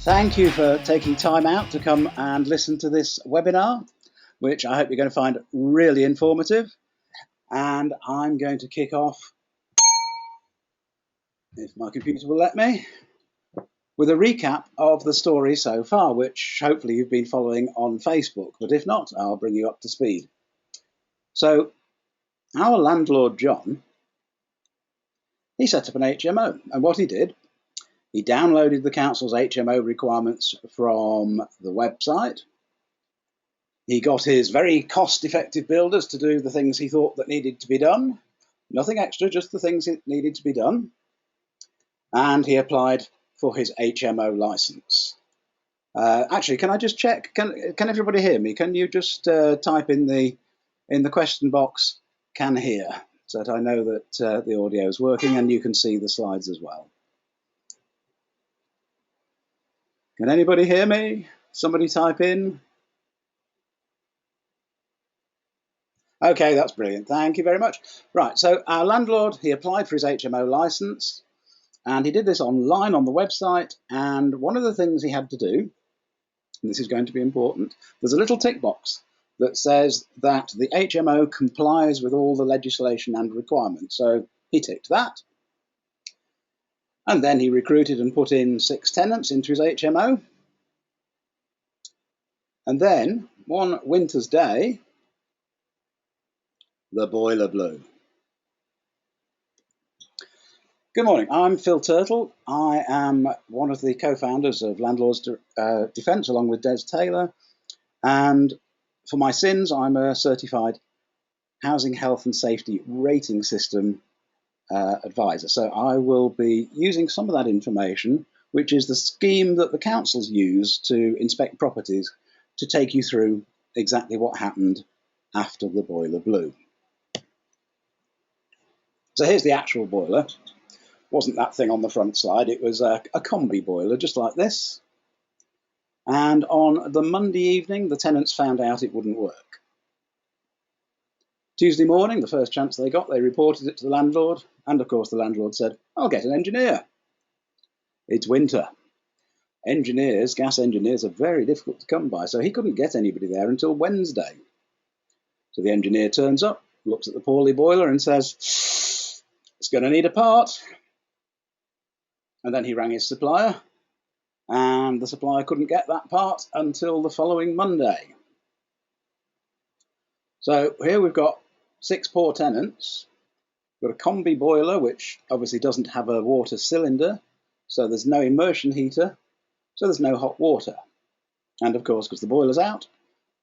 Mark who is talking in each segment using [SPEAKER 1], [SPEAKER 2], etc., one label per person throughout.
[SPEAKER 1] Thank you for taking time out to come and listen to this webinar, which I hope you're going to find really informative. And I'm going to kick off, if my computer will let me, with a recap of the story so far, which hopefully you've been following on Facebook, but if not, I'll bring you up to speed. So our landlord, John, he set up an HMO, and what he did, he downloaded the council's HMO requirements from the website. He got his very cost-effective builders to do the things he thought that needed to be done. Nothing extra, just the things that needed to be done. And he applied for his HMO license. Actually, can I just check? Can everybody hear me? Can you just type in the question box "can hear" so that I know that the audio is working and you can see the slides as well? Can anybody hear me? Somebody type in. Okay, that's brilliant. Thank you very much. Right, so our landlord, he applied for his HMO license, and he did this online on the website. And one of the things he had to do, and this is going to be important, there's a little tick box that says that the HMO complies with all the legislation and requirements. So he ticked that. And then he recruited and put in 6 tenants into his HMO. And then, one winter's day, the boiler blew. Good morning, I'm Phil Turtle. I am one of the co-founders of Landlords Defence along with Des Taylor. And for my sins, I'm a certified housing health and safety rating system advisor. So I will be using some of that information, which is the scheme that the councils use to inspect properties, to take you through exactly what happened after the boiler blew. So here's the actual boiler. Wasn't that thing on the front slide, it was a combi boiler just like this. And on the Monday evening, the tenants found out it wouldn't work. Tuesday morning, the first chance they got, they reported it to the landlord, and of course the landlord said, "I'll get an engineer." It's winter. Engineers, gas engineers, are very difficult to come by, so he couldn't get anybody there until Wednesday. So the engineer turns up, looks at the poorly boiler and says, "It's going to need a part." And then he rang his supplier, and the supplier couldn't get that part until the following Monday. So here we've got 6 poor tenants. We've got a combi boiler, which obviously doesn't have a water cylinder, so there's no immersion heater, so there's no hot water. And of course, because the boiler's out,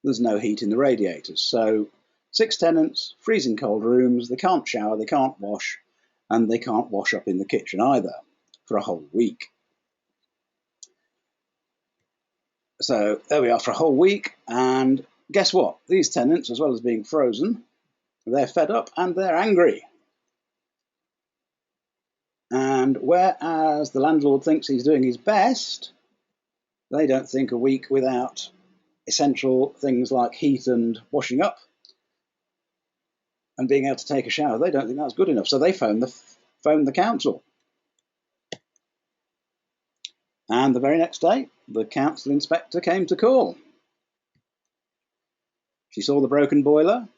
[SPEAKER 1] there's no heat in the radiators. So 6 tenants, freezing cold rooms, they can't shower, they can't wash, and they can't wash up in the kitchen either for a whole week. So there we are for a whole week, and guess what? These tenants, as well as being frozen, they're fed up and they're angry. And whereas the landlord thinks he's doing his best, they don't think a week without essential things like heat and washing up and being able to take a shower, they don't think that's good enough. So they phoned the council. And the very next day, the council inspector came to call. She saw the broken boiler.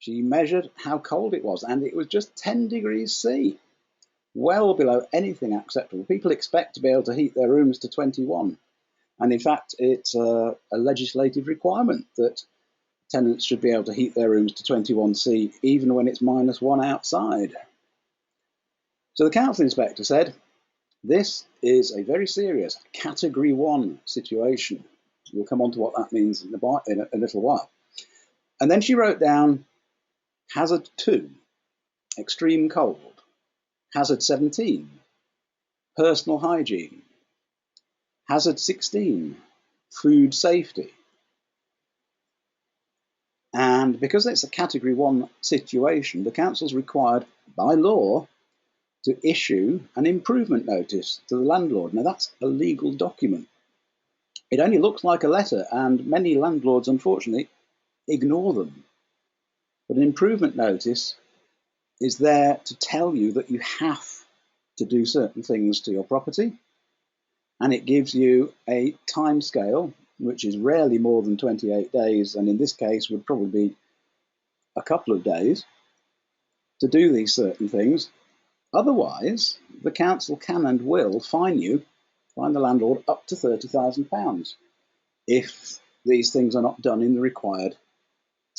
[SPEAKER 1] She measured how cold it was, and it was just 10 degrees C, well below anything acceptable. People expect to be able to heat their rooms to 21. And in fact, it's a legislative requirement that tenants should be able to heat their rooms to 21C, even when it's -1 outside. So the council inspector said, "This is a very serious Category 1 situation." We'll come on to what that means in a little while. And then she wrote down Hazard 2, extreme cold. Hazard 17, personal hygiene. Hazard 16, food safety. And because it's a Category 1 situation, the council's required by law to issue an improvement notice to the landlord. Now that's a legal document. It only looks like a letter, and many landlords, unfortunately, ignore them. But an improvement notice is there to tell you that you have to do certain things to your property. and it gives you a time scale, which is rarely more than 28 days, and in this case would probably be a couple of days, to do these certain things. Otherwise, the council can and will fine the landlord up to £30,000 if these things are not done in the required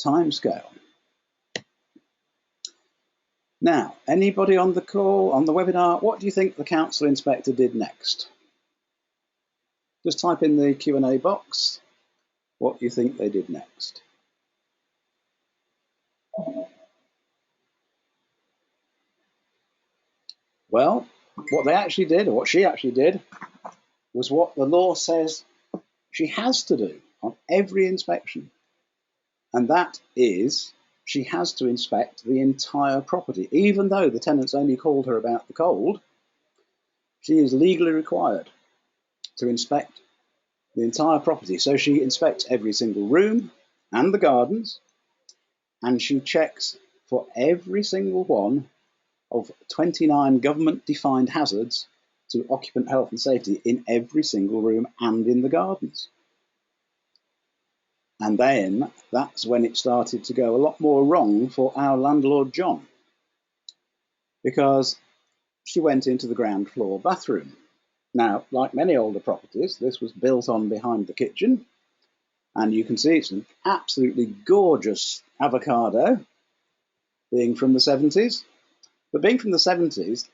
[SPEAKER 1] timescale. Now, anybody on the call, on the webinar, what do you think the council inspector did next? Just type in the Q&A box what you think they did next. Well, what they actually did, or what she actually did, was what the law says she has to do on every inspection. And that is, she has to inspect the entire property. Even though the tenants only called her about the cold, she is legally required to inspect the entire property. So she inspects every single room and the gardens, and she checks for every single one of 29 government-defined hazards to occupant health and safety in every single room and in the gardens. And then that's when it started to go a lot more wrong for our landlord, John, because she went into the ground floor bathroom. Now, like many older properties, this was built on behind the kitchen, and you can see it's an absolutely gorgeous avocado, being from the 70s. But being from the 70s,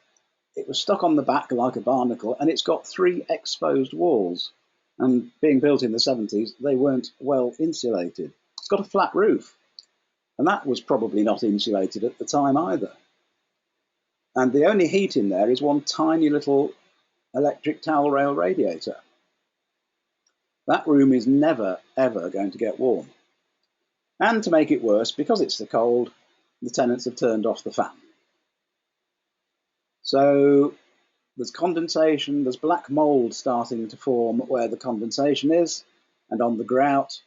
[SPEAKER 1] it was stuck on the back like a barnacle, and it's got 3 exposed walls. And being built in the 70s, they weren't well insulated. It's got a flat roof, and that was probably not insulated at the time either. And the only heat in there is one tiny little electric towel rail radiator. That room is never, ever going to get warm. And to make it worse, because it's so cold, the tenants have turned off the fan. So there's condensation, there's black mold starting to form where the condensation is, and on the grout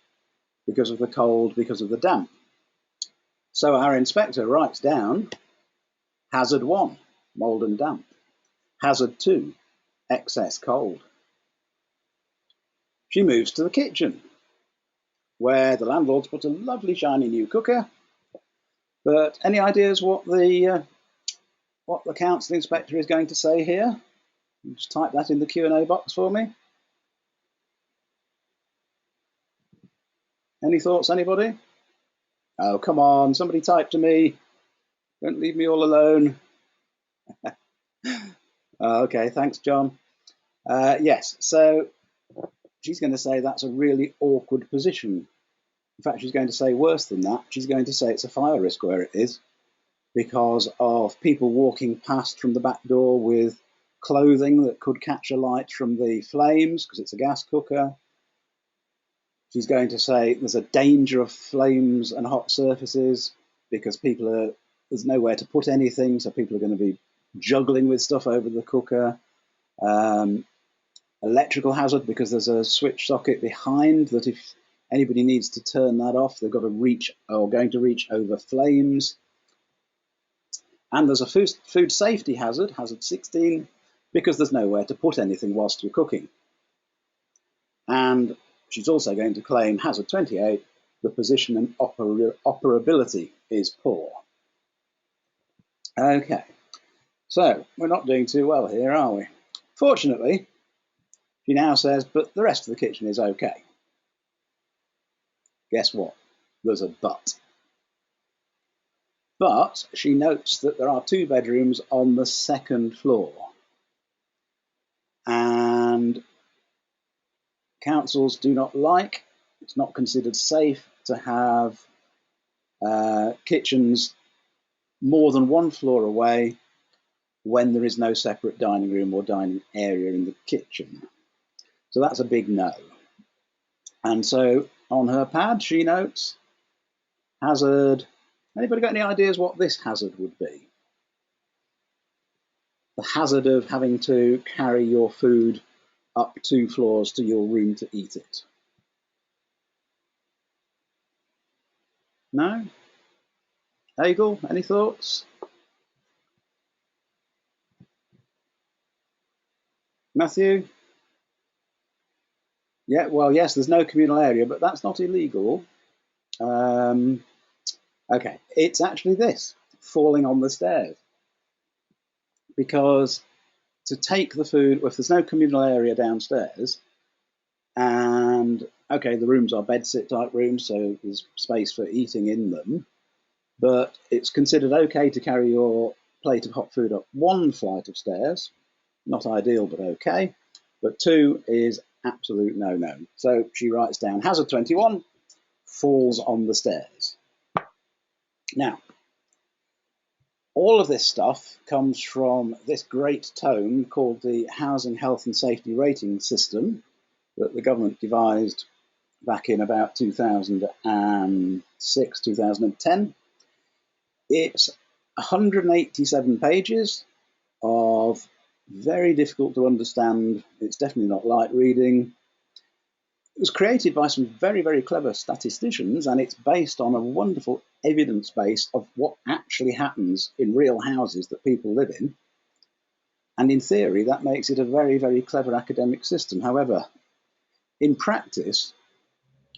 [SPEAKER 1] because of the cold, because of the damp. So our inspector writes down hazard 1, mold and damp. Hazard 2, excess cold. She moves to the kitchen, where the landlord's put a lovely shiny new cooker. But any ideas what the council inspector is going to say here? Just type that in the Q&A box for me. Any thoughts, anybody? Oh, come on, somebody type to me. Don't leave me all alone. Okay, thanks, John. Yes, so she's going to say that's a really awkward position. In fact, she's going to say worse than that. She's going to say it's a fire risk where it is, because of people walking past from the back door with clothing that could catch a light from the flames, because it's a gas cooker. She's going to say there's a danger of flames and hot surfaces because there's nowhere to put anything, so people are going to be juggling with stuff over the cooker. Electrical hazard because there's a switch socket behind that if anybody needs to turn that off, they've got to reach or going to reach over flames. And there's a food safety hazard, hazard 16, because there's nowhere to put anything whilst you're cooking. And she's also going to claim hazard 28, the position and operability is poor. Okay, so we're not doing too well here, are we? Fortunately, she now says, but the rest of the kitchen is okay. Guess what? There's a but. But she notes that there are 2 bedrooms on the 2nd floor. And councils do not like, it's not considered safe to have kitchens more than 1 floor away when there is no separate dining room or dining area in the kitchen. So that's a big no. And so on her pad, she notes hazard. Anybody got any ideas what this hazard would be? The hazard of having to carry your food up 2 floors to your room to eat it. No? Hagel, any thoughts? Matthew? Yeah, well, yes, there's no communal area, but that's not illegal. Um, okay, it's actually this, falling on the stairs. Because to take the food, if there's no communal area downstairs, and okay, the rooms are bedsit type rooms, so there's space for eating in them, but it's considered okay to carry your plate of hot food up one flight of stairs. Not ideal, but okay. But two is absolute no-no. So she writes down hazard 21, falls on the stairs. Now, all of this stuff comes from this great tome called the Housing Health and Safety Rating System that the government devised back in about 2006, 2010. It's 187 pages of very difficult to understand. It's definitely not light reading. It was created by some very, very clever statisticians, and it's based on a wonderful evidence base of what actually happens in real houses that people live in. And in theory, that makes it a very, very clever academic system. However, in practice,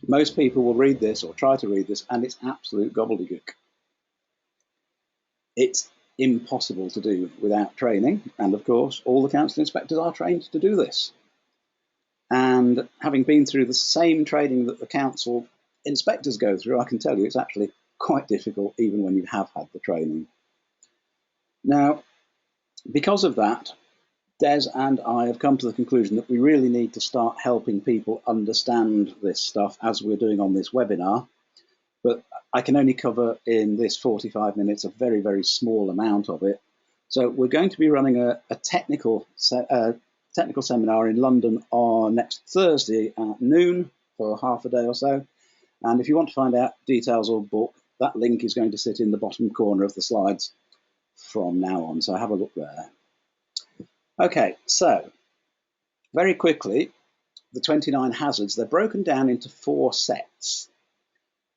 [SPEAKER 1] most people will read this or try to read this, and it's absolute gobbledygook. It's impossible to do without training, and of course, all the council inspectors are trained to do this. And having been through the same training that the council inspectors go through, I can tell you it's actually quite difficult even when you have had the training. Now, because of that, Des and I have come to the conclusion that we really need to start helping people understand this stuff as we're doing on this webinar. But I can only cover in this 45 minutes a very, very small amount of it. So we're going to be running a technical seminar in London on next Thursday at noon for half a day or so. And if you want to find out details or book, that link is going to sit in the bottom corner of the slides from now on. So have a look there. Okay, so very quickly, the 29 hazards, they're broken down into 4 sets.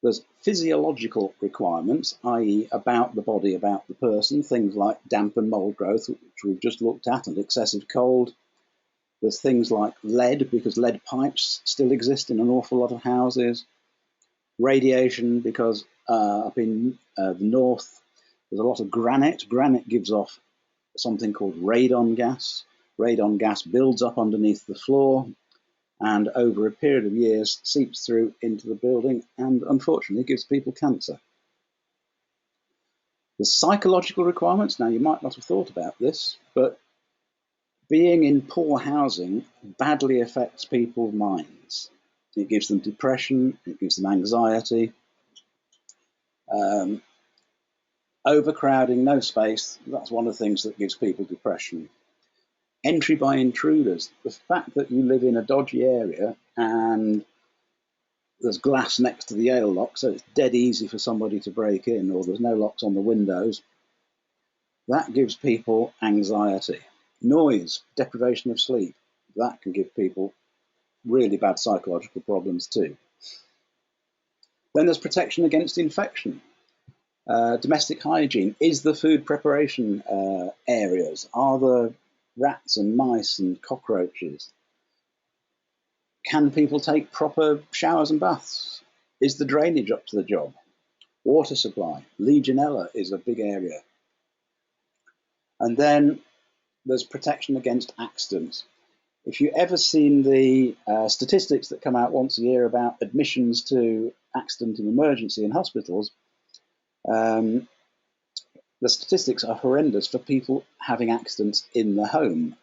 [SPEAKER 1] There's physiological requirements, i.e. about the body, about the person, things like damp and mold growth, which we've just looked at, and excessive cold. There's things like lead, because lead pipes still exist in an awful lot of houses. Radiation, because up in the north, there's a lot of granite. Granite gives off something called radon gas. Radon gas builds up underneath the floor, and over a period of years seeps through into the building and unfortunately gives people cancer. The psychological requirements, now you might not have thought about this, but being in poor housing badly affects people's minds. It gives them depression, it gives them anxiety, overcrowding, no space, that's one of the things that gives people depression. Entry by intruders, the fact that you live in a dodgy area and there's glass next to the ale lock, so it's dead easy for somebody to break in, or there's no locks on the windows, that gives people anxiety. Noise, deprivation of sleep, that can give people really bad psychological problems too. Then there's protection against infection. Domestic hygiene. Is the food preparation areas, are there rats and mice and cockroaches? Can people take proper showers and baths? Is the drainage up to the job? Water supply. Legionella is a big area. And then there's protection against accidents. If you've ever seen the statistics that come out once a year about admissions to accident and emergency in hospitals, the statistics are horrendous for people having accidents in the home.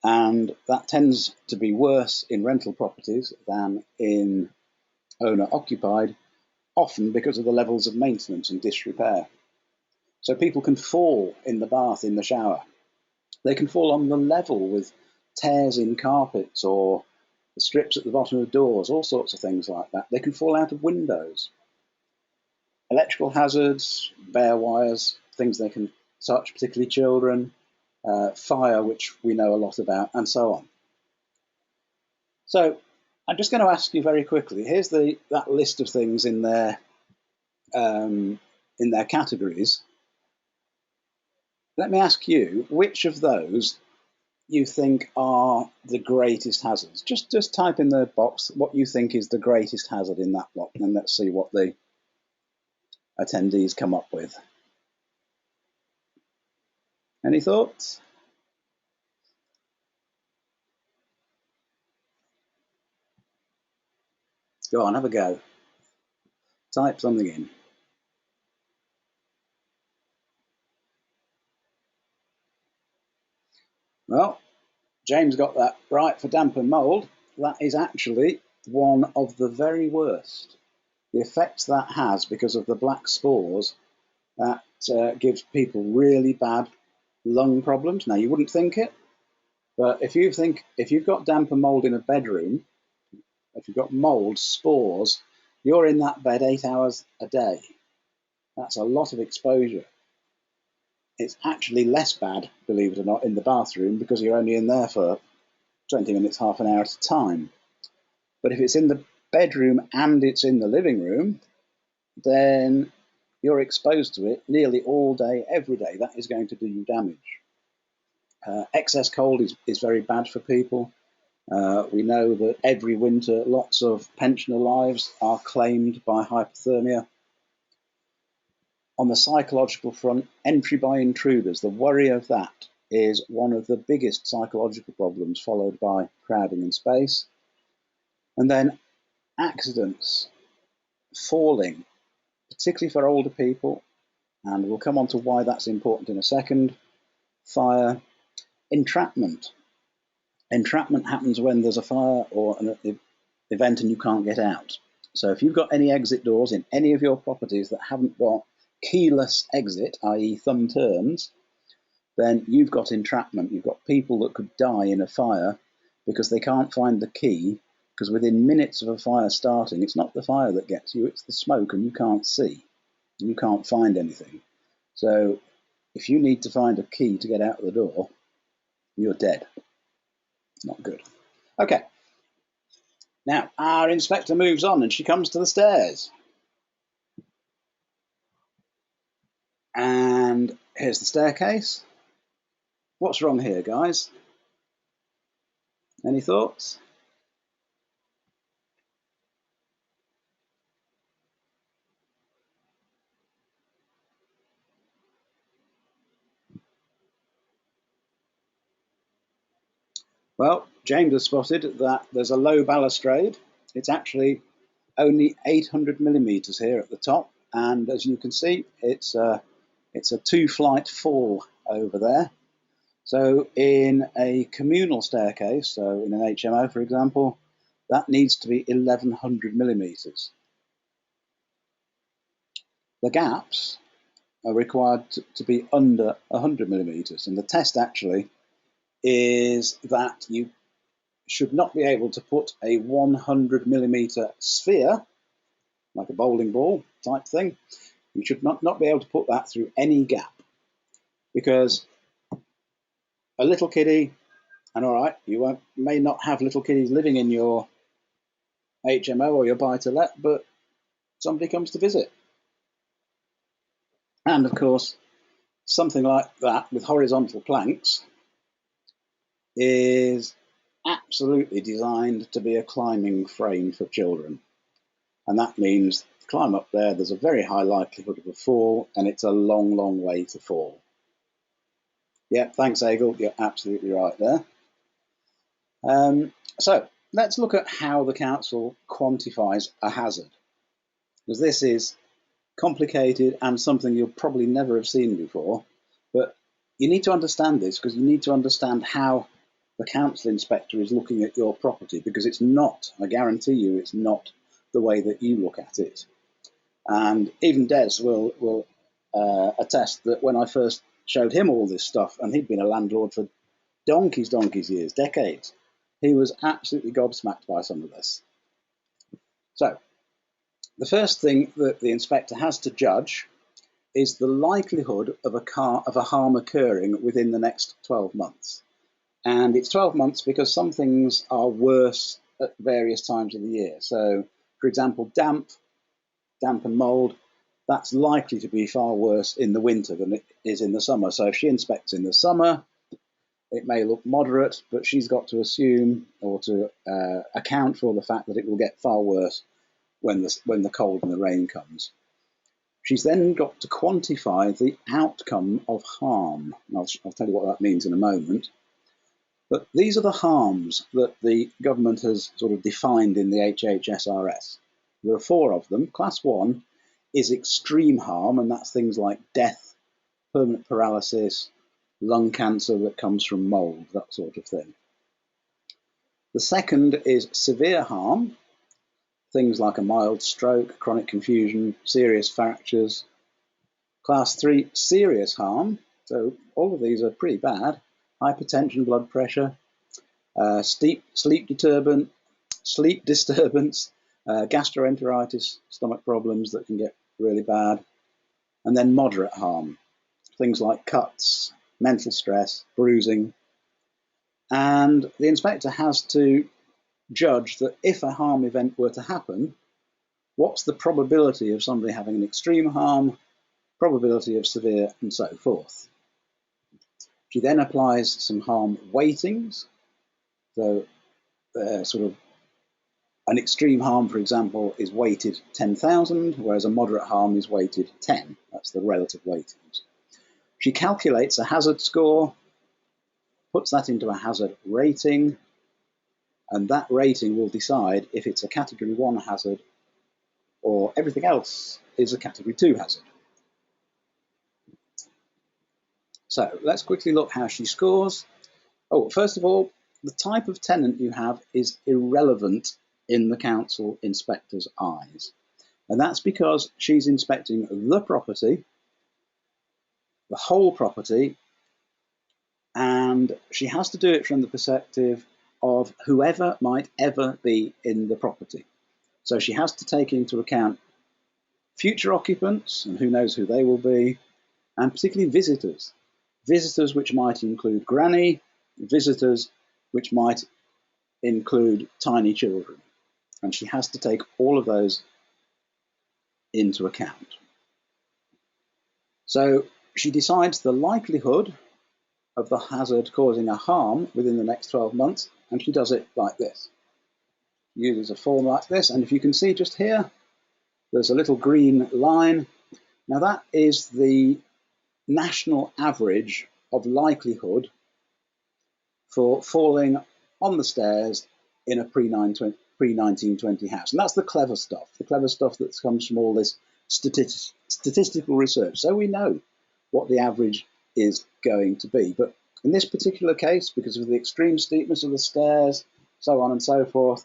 [SPEAKER 1] And that tends to be worse in rental properties than in owner-occupied, often because of the levels of maintenance and disrepair. So people can fall in the bath, in the shower. They can fall on the level with tears in carpets or the strips at the bottom of doors, all sorts of things like that. They can fall out of windows. Electrical hazards, bare wires, things they can touch, particularly children, fire, which we know a lot about, and so on. So I'm just going to ask you very quickly, here's that list of things in their categories. Let me ask you, which of those you think are the greatest hazards. Just type in the box what you think is the greatest hazard in that block, and let's see what the attendees come up with. Any thoughts? Go on, have a go. Type something in. Well, James got that right for damp and mould. That is actually one of the very worst. The effects that has because of the black spores, that gives people really bad lung problems. Now, you wouldn't think it, but if you've got damp and mould in a bedroom, if you've got mould spores, you're in that bed 8 hours a day. That's a lot of exposure. It's actually less bad, believe it or not, in the bathroom because you're only in there for 20 minutes, half an hour at a time. But if it's in the bedroom and it's in the living room, then you're exposed to it nearly all day, every day. That is going to do you damage. Excess cold is very bad for people. We know that every winter lots of pensioner lives are claimed by hypothermia. On the psychological front, entry by intruders, the worry of that is one of the biggest psychological problems, followed by crowding in space. And then accidents, falling, particularly for older people, and we'll come on to why that's important in a second. Fire, entrapment. Entrapment happens when there's a fire or an event and you can't get out. So if you've got any exit doors in any of your properties that haven't got keyless exit, i.e. thumb turns, then you've got entrapment. You've got people that could die in a fire because they can't find the key, because within minutes of a fire starting, it's not the fire that gets you, it's the smoke, and you can't see. You can't find anything. So if you need to find a key to get out of the door, you're dead. Not good. Okay. Now, our inspector moves on and she comes to the stairs. And here's the staircase. What's wrong here, guys? Any thoughts? Well, James has spotted that there's a low balustrade. It's actually only 800 millimeters here at the top, and as you can see, it's a two-flight fall over there. So in a communal staircase, so in an HMO, for example, that needs to be 1100 millimeters. The gaps are required to be under 100 millimeters, and the test actually is that you should not be able to put a 100 millimeter sphere, like a bowling ball type thing. You should not be able to put that through any gap, because a little kiddie, and all right, you may not have little kiddies living in your HMO or your buy-to-let, but somebody comes to visit. And of course, something like that with horizontal planks is absolutely designed to be a climbing frame for children. And that means climb up there, there's a very high likelihood of a fall, and it's a long, long way to fall. Yeah, thanks, Egil. You're absolutely right there. So let's look at how the council quantifies a hazard, because this is complicated and something you'll probably never have seen before. But you need to understand this because you need to understand how the council inspector is looking at your property, because it's not, I guarantee you, it's not the way that you look at it. And even Des will attest that when I first showed him all this stuff, and he'd been a landlord for donkey's years, decades, he was absolutely gobsmacked by some of this. So the first thing that the inspector has to judge is the likelihood of a harm occurring within the next 12 months. And it's 12 months because some things are worse at various times of the year. So, for example, damp and mould, that's likely to be far worse in the winter than it is in the summer. So if she inspects in the summer, It may look moderate, but she's got to assume or to account for the fact that it will get far worse when the cold and the rain comes. She's then got to quantify the outcome of harm. I'll tell you what that means in a moment. But these are the harms that the government has sort of defined in the HHSRS. There are 4 of them. Class 1 is extreme harm, and that's things like death, permanent paralysis, lung cancer that comes from mold, that sort of thing. The second is severe harm, things like a mild stroke, chronic confusion, serious fractures. Class 3, serious harm, so all of these are pretty bad. Hypertension, blood pressure, sleep disturbance, gastroenteritis, stomach problems that can get really bad, and then moderate harm, things like cuts, mental stress, bruising. And the inspector has to judge that if a harm event were to happen, what's the probability of somebody having an extreme harm, probability of severe, and so forth. She then applies some harm weightings. So sort of an extreme harm, for example, is weighted 10,000, whereas a moderate harm is weighted 10. That's the relative weightings. She calculates a hazard score, puts that into a hazard rating, and that rating will decide if it's a category 1 hazard or everything else is a category 2 hazard. So let's quickly look how she scores. Oh, first of all, the type of tenant you have is irrelevant in the council inspector's eyes. And that's because she's inspecting the property, the whole property, and she has to do it from the perspective of whoever might ever be in the property. So she has to take into account future occupants, and who knows who they will be, and particularly visitors. Visitors which might include granny, visitors which might include tiny children. And she has to take all of those into account. So she decides the likelihood of the hazard causing a harm within the next 12 months, and she does it like this. Uses a form like this, and if you can see just here, there's a little green line. Now that is the national average of likelihood for falling on the stairs in a pre-1920 house. And that's the clever stuff that comes from all this statistical research. So we know what the average is going to be. But in this particular case, because of the extreme steepness of the stairs, so on and so forth,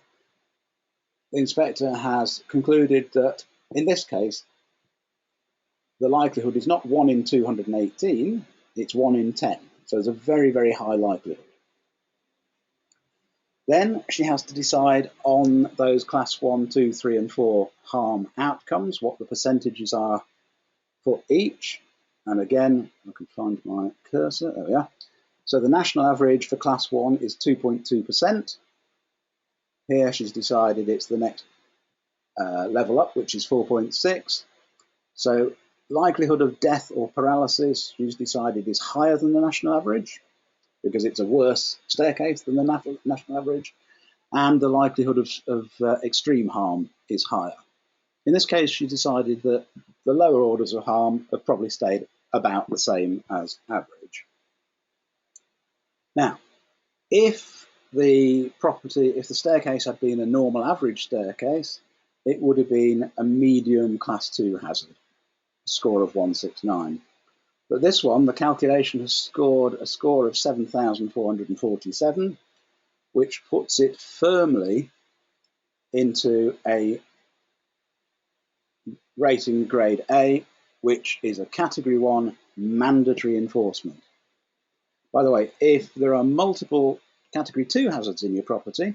[SPEAKER 1] the inspector has concluded that in this case, the likelihood is not 1 in 218, it's 1 in 10. So there's a very, very high likelihood. Then she has to decide on those class 1, 2, 3, and 4 harm outcomes, what the percentages are for each. And again, I can find my cursor, there we are. So the national average for class 1 is 2.2%. Here she's decided it's the next level up, which is 4.6. So likelihood of death or paralysis, she's decided, is higher than the national average because it's a worse staircase than the national average, and the likelihood of extreme harm is higher. In this case, she decided that the lower orders of harm have probably stayed about the same as average. Now, if the staircase had been a normal average staircase, it would have been a medium class 2 hazard, a score of 169. But this one, the calculation has scored a score of 7,447, which puts it firmly into a rating grade A, which is a category 1 mandatory enforcement. By the way, if there are multiple category 2 hazards in your property,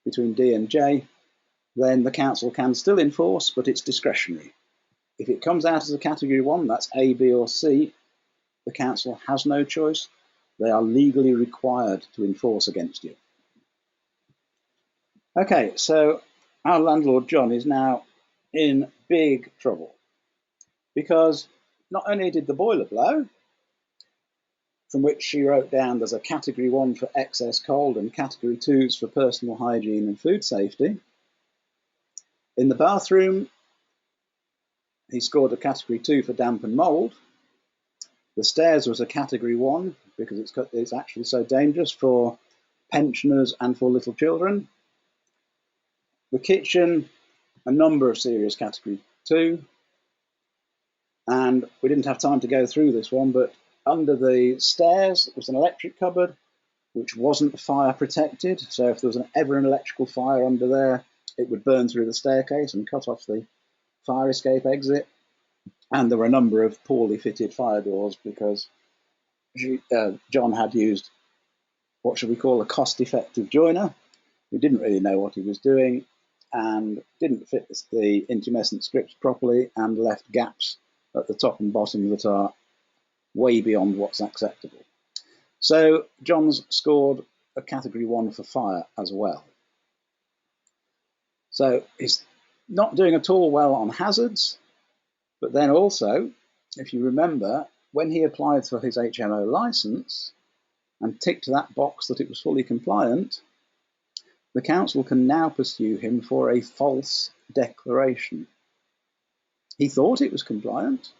[SPEAKER 1] between D and J, then the council can still enforce, but it's discretionary. If it comes out as a category 1, that's A, B, or C, the council has no choice. They are legally required to enforce against you. Okay, so our landlord John is now in big trouble because not only did the boiler blow, from which she wrote down there's a category 1 for excess cold and category 2s for personal hygiene and food safety. In the bathroom, he scored a category 2 for damp and mould. The stairs was a category 1 because it's actually so dangerous for pensioners and for little children. The kitchen, a number of serious category 2. And we didn't have time to go through this one, but under the stairs was an electric cupboard which wasn't fire protected. So if there was ever an electrical fire under there, it would burn through the staircase and cut off the fire escape exit. And there were a number of poorly fitted fire doors because John had used what should we call a cost-effective joiner who didn't really know what he was doing and didn't fit the intumescent scripts properly and left gaps at the top and bottom that are way beyond what's acceptable. So John's scored a category 1 for fire as well. So he's not doing at all well on hazards, but then also, if you remember, when he applied for his HMO license and ticked that box that it was fully compliant, the council can now pursue him for a false declaration. He thought it was compliant,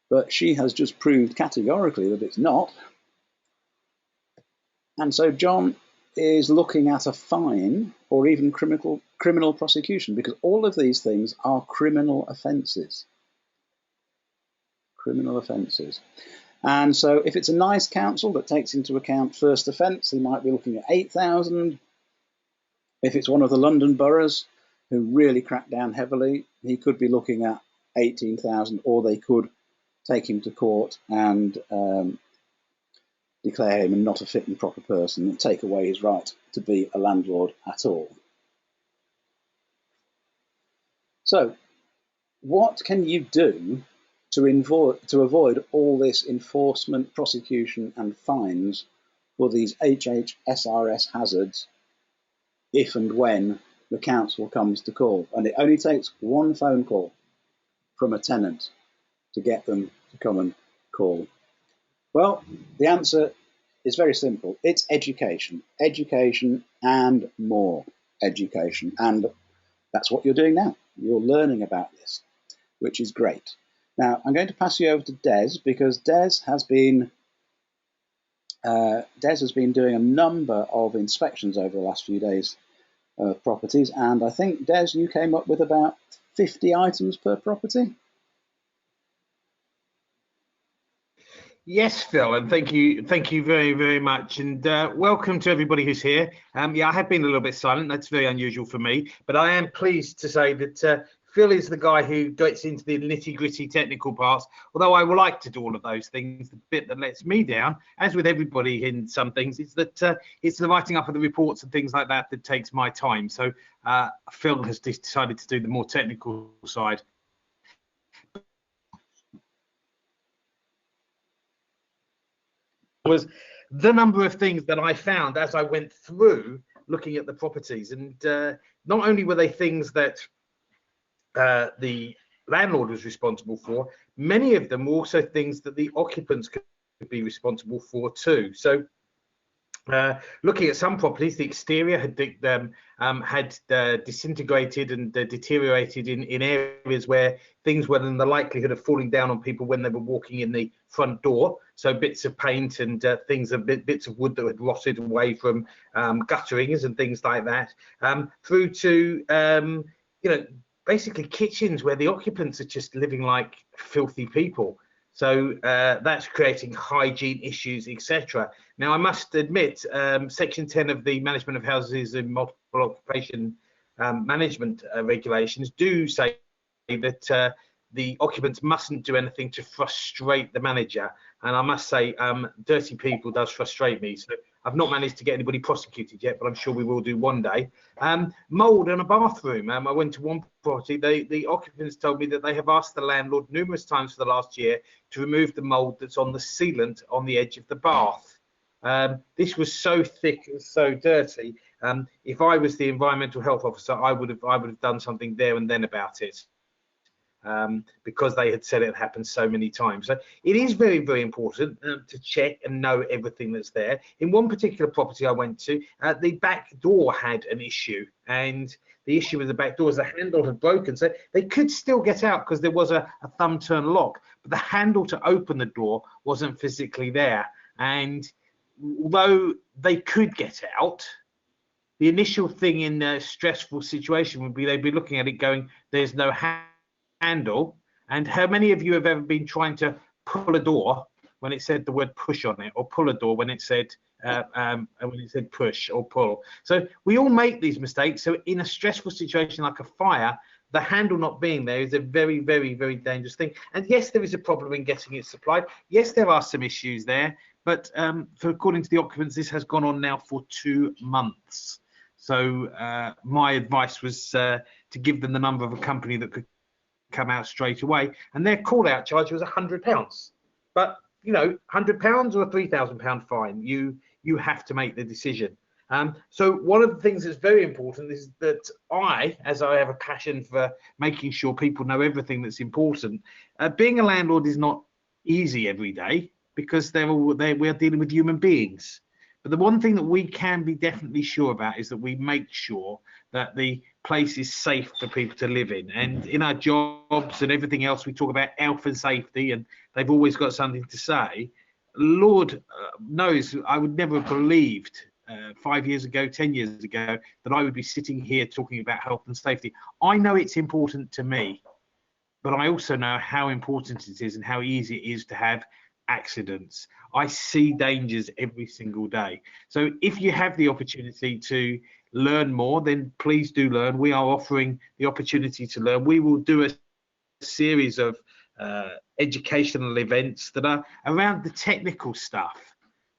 [SPEAKER 1] but she has just proved categorically that it's not. And so John is looking at a fine or even criminal prosecution, because all of these things are criminal offences. Criminal offences. And so if it's a nice council that takes into account first offence, they might be looking at 8,000. If it's one of the London boroughs who really crack down heavily, he could be looking at 18,000, or they could take him to court and declare him not a fit and proper person and take away his right to be a landlord at all. So, what can you do to avoid all this enforcement, prosecution and fines for these HHSRS hazards if and when the council comes to call? And it only takes one phone call from a tenant to get them to come and call. Well, the answer is very simple. It's education. Education and more education. And that's what you're doing now. You're learning about this, which is great. Now, I'm going to pass you over to Des, because Des has been doing a number of inspections over the last few days of properties, and I think, Des, you came up with about 50 items per property?
[SPEAKER 2] Yes, Phil, and thank you very, very much, and welcome to everybody who's here. Yeah, I have been a little bit silent. That's very unusual for me, but I am pleased to say that Phil is the guy who gets into the nitty-gritty technical parts, although I would like to do all of those things. The bit that lets me down, as with everybody in some things, is that it's the writing up of the reports and things like that that takes my time. So Phil has decided to do the more technical side. Was the number of things that I found as I went through looking at the properties, and not only were they things that the landlord was responsible for, many of them were also things that the occupants could be responsible for too. So looking at some properties, the exterior had disintegrated and deteriorated in areas where things were in the likelihood of falling down on people when they were walking in the front door. So bits of paint and bits of wood that had rotted away from gutterings and things like that, through to basically kitchens where the occupants are just living like filthy people. So that's creating hygiene issues, etc. Now, I must admit, Section 10 of the Management of Houses and Multiple Occupation Management regulations do say that the occupants mustn't do anything to frustrate the manager. And I must say, dirty people does frustrate me. So I've not managed to get anybody prosecuted yet, but I'm sure we will do one day. Mold in a bathroom. I went to one property. The occupants told me that they have asked the landlord numerous times for the last year to remove the mold that's on the sealant on the edge of the bath. This was so thick and so dirty. If I was the environmental health officer, I would have done something there and then about it. because they had said it had happened so many times. So it is very, very important to check and know everything that's there. In one particular property I went to, the back door had an issue, and the issue with the back door is the handle had broken. So they could still get out because there was a thumb turn lock, but the handle to open the door wasn't physically there. And although they could get out, the initial thing in a stressful situation would be they'd be looking at it going, there's no handle. And how many of you have ever been trying to pull a door when it said the word push on it, or pull a door when it said push or pull? So we all make these mistakes. So in a stressful situation like a fire, the handle not being there is a very, very, very dangerous thing. And yes, there is a problem in getting it supplied. Yes, there are some issues there, but according to the occupants, this has gone on now for 2 months. So my advice was to give them the number of a company that could come out straight away, and their call out charge was £100. But you know, £100 or a £3,000 fine, you have to make the decision. So one of the things that's very important is that as I have a passion for making sure people know everything that's important, being a landlord is not easy every day, because we are dealing with human beings. But the one thing that we can be definitely sure about is that we make sure that the place is safe for people to live in. And in our jobs and everything else, we talk about health and safety, and they've always got something to say. Lord knows I would never have believed 5 years ago, 10 years ago, that I would be sitting here talking about health and safety. I know it's important to me, but I also know how important it is and how easy it is to have accidents. I see dangers every single day. So if you have the opportunity to learn more, then please do learn. We are offering the opportunity to learn. We will do a series of educational events that are around the technical stuff.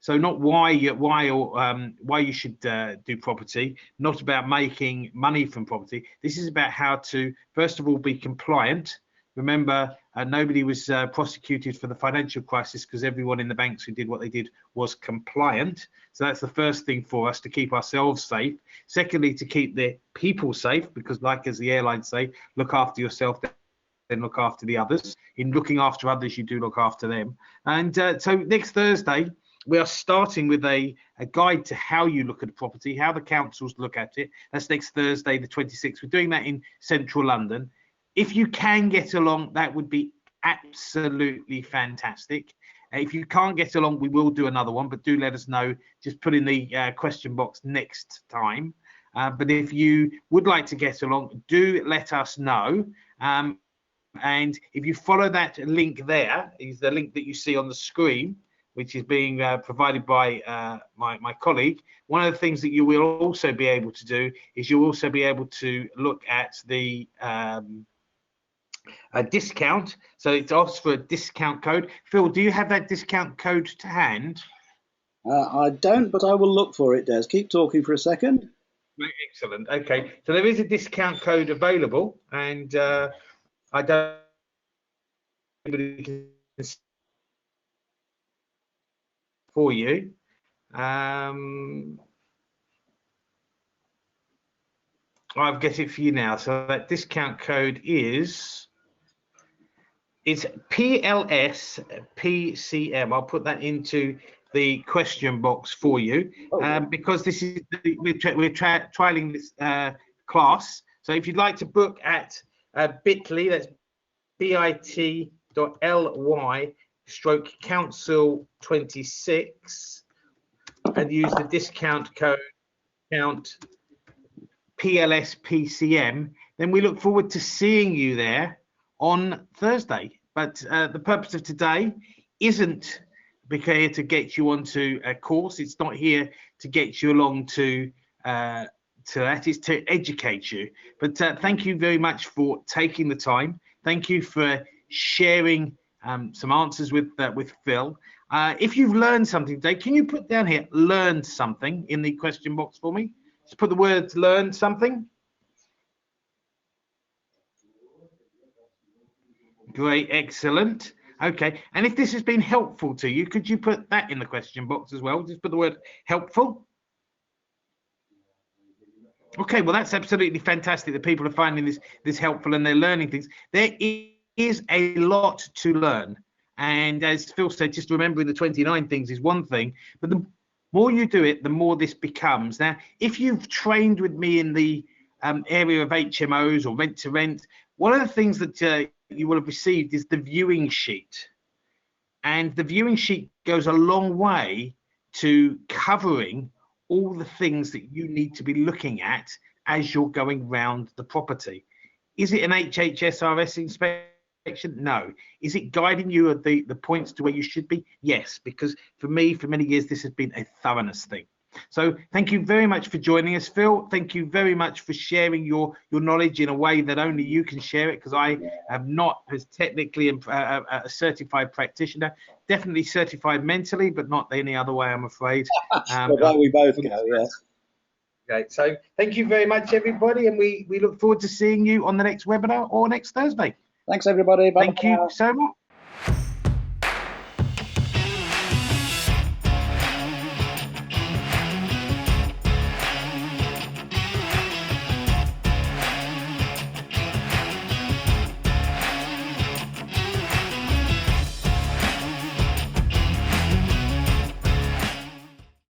[SPEAKER 2] So not why you should do property, not about making money from property. This is about how to, first of all, be compliant. Remember, nobody was prosecuted for the financial crisis because everyone in the banks who did what they did was compliant. So that's the first thing for us, to keep ourselves safe. Secondly, to keep the people safe, because like as the airlines say, look after yourself, then look after the others. In looking after others, you do look after them. And so next Thursday, we are starting with a guide to how you look at a property, how the councils look at it. That's next Thursday, the 26th. We're doing that in central London. If you can get along, that would be absolutely fantastic. If you can't get along, we will do another one, but do let us know. Just put in the question box next time. But if you would like to get along, do let us know. And if you follow that link there, is the link that you see on the screen, which is being provided by my colleague. One of the things that you will also be able to do is you'll also be able to look at the a discount. So it asks for a discount code. Phil, do you have that discount code to hand?
[SPEAKER 1] I don't, but I will look for it, Des. Keep talking for a second.
[SPEAKER 2] Excellent. Okay, so there is a discount code available, and I don't for you. I'll get it for you now. So that discount code is PLS PCM. I'll put that into the question box for you, because this is we're trialing this class. So if you'd like to book at bit.ly, that's bit.ly/council26, and use the discount code PLSPCM, then we look forward to seeing you there on Thursday. But the purpose of today isn't here to get you onto a course. It's not here to get you along to that. It's to educate you. But thank you very much for taking the time. Thank you for sharing some answers with Phil. If you've learned something today, can you put down here learned something in the question box for me? Just put the words learn something. Great, excellent. Okay, and if this has been helpful to you, could you put that in the question box as well? Just put the word helpful. Okay, well, that's absolutely fantastic that people are finding this helpful and they're learning things. There is a lot to learn. And as Phil said, just remembering the 29 things is one thing, but the more you do it, the more this becomes. Now, if you've trained with me in the area of HMOs or rent to rent, one of the things that you will have received is the viewing sheet. And the viewing sheet goes a long way to covering all the things that you need to be looking at as you're going round the property. Is it an HHSRS inspection? No. Is it guiding you at the points to where you should be? Yes, because for me, for many years, this has been a thoroughness thing. So thank you very much for joining us, Phil. Thank you very much for sharing your knowledge in a way that only you can share it, because I am not as technically a certified practitioner, definitely certified mentally, but not any other way, I'm afraid.
[SPEAKER 1] Well, there we both go, yes.
[SPEAKER 2] Okay, so thank you very much, everybody, and we look forward to seeing you on the next webinar or next Thursday.
[SPEAKER 1] Thanks, everybody. Bye.
[SPEAKER 2] Thank you so much.